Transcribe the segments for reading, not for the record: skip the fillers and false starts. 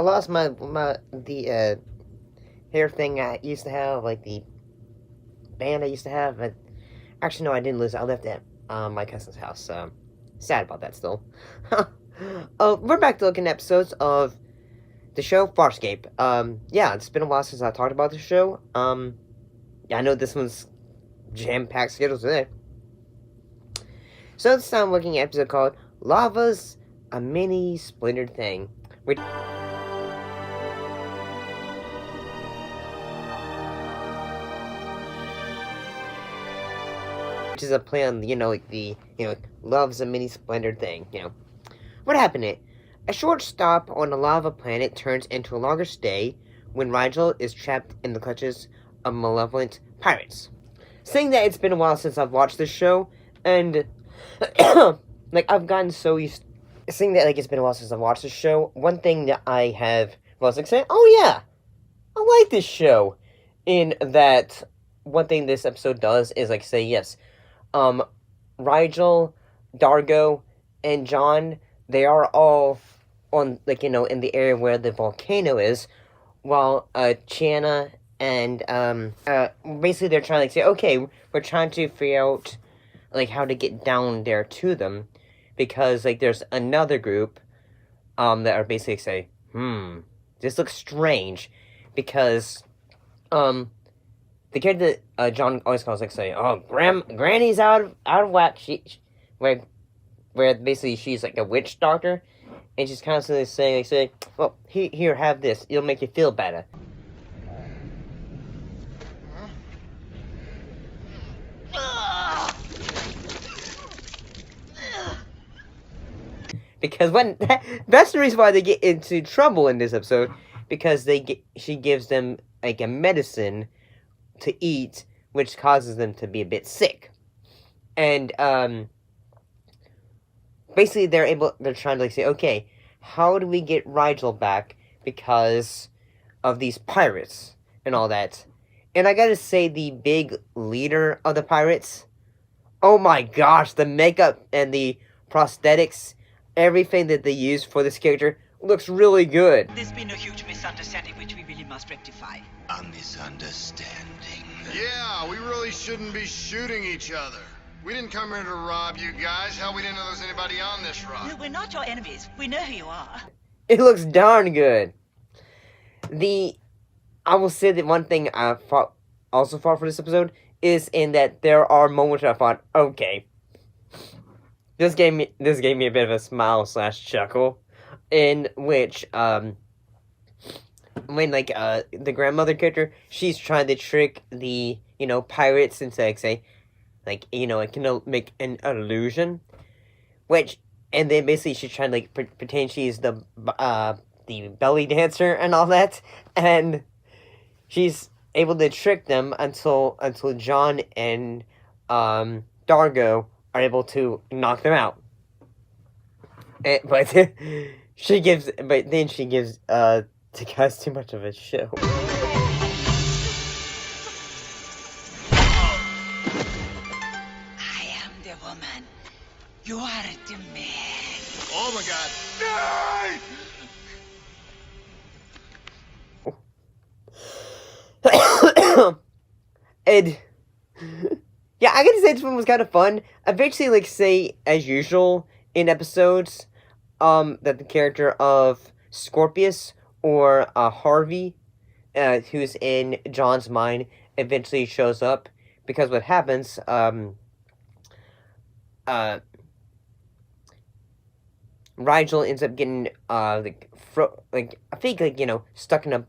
I lost the hair thing I used to have, like the band I used to have. But actually, no, I didn't lose it. I left it at my cousin's house. So sad about that still. We're back to looking at episodes of the show Farscape. Yeah, it's been a while since I talked about the show. Yeah, I know this one's jam-packed schedule today. So this time I'm looking at an episode called Lava's a Mini Splendored Thing. Which is a play on, love's a mini splendored thing, What happened it? A short stop on a lava planet turns into a longer stay when Rygel is trapped in the clutches of malevolent pirates. Saying that it's been a while since I've watched this show, and, I've gotten so used saying that, it's been a while since I've watched this show, one thing that I have was, saying, oh yeah, I like this show, in that one thing this episode does is, say, yes, Rygel, Dargo, and John, they are all on, in the area where the volcano is, while, Chiana and, basically they're trying to say, okay, we're trying to figure out, how to get down there to them, because, there's another group, that are basically say, this looks strange, because, the character that John always calls, say, oh, Granny's out of whack, where basically she's, a witch doctor, and she's constantly saying, well, here, have this, it'll make you feel better. Because that's the reason why they get into trouble in this episode, because she gives them, a medicine to eat, which causes them to be a bit sick. And, basically they're trying to, say, okay, how do we get Rygel back because of these pirates and all that? And I gotta say, the big leader of the pirates, oh my gosh, the makeup and the prosthetics, everything that they use for this character looks really good. There's been a huge misunderstanding which we really must rectify. A misunderstanding? Yeah, we really shouldn't be shooting each other. We didn't come here to rob you guys. Hell, we didn't know there was anybody on this No, rock. we're not your enemies. We know who you are. It looks darn good. I will say that one thing I also thought for this episode is in that there are moments where I thought, okay, this gave me a bit of a smile / chuckle, in which when the grandmother character, she's trying to trick the pirates into say, it can make an illusion, and then basically she's trying to pretend she's the belly dancer and all that, and she's able to trick them until John and Dargo are able to knock them out. But then she gives the guys too much of a show. I am the woman. You are the man. Oh my god. No! And yeah, I gotta say this one was kind of fun. Eventually, say as usual in episodes, that the character of Scorpius or Harvey, who's in John's mind, eventually shows up, because what happens, Rygel ends up getting I think stuck in a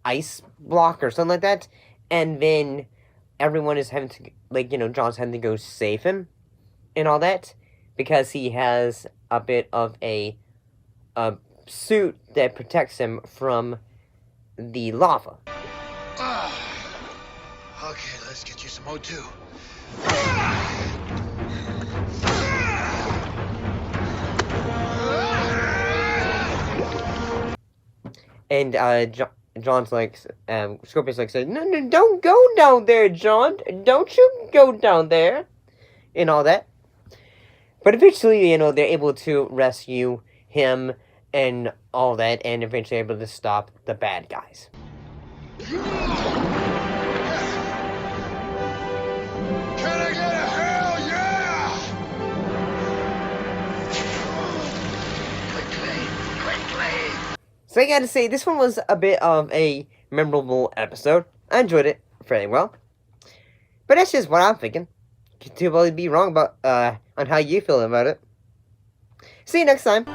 ice block or something like that, and then everyone is having to John's having to go save him and all that, because he has a bit of a suit that protects him from the lava. Okay, let's get you some O2. And John's Scorpius says, no, don't go down there, John. Don't you go down there, and all that. But eventually, they're able to rescue him and all that, and eventually able to stop the bad guys. Can I get a hell yeah? Quickly! So I gotta say, this one was a bit of a memorable episode. I enjoyed it fairly well. But that's just what I'm thinking. Could totally be wrong about on how you feel about it. See you next time.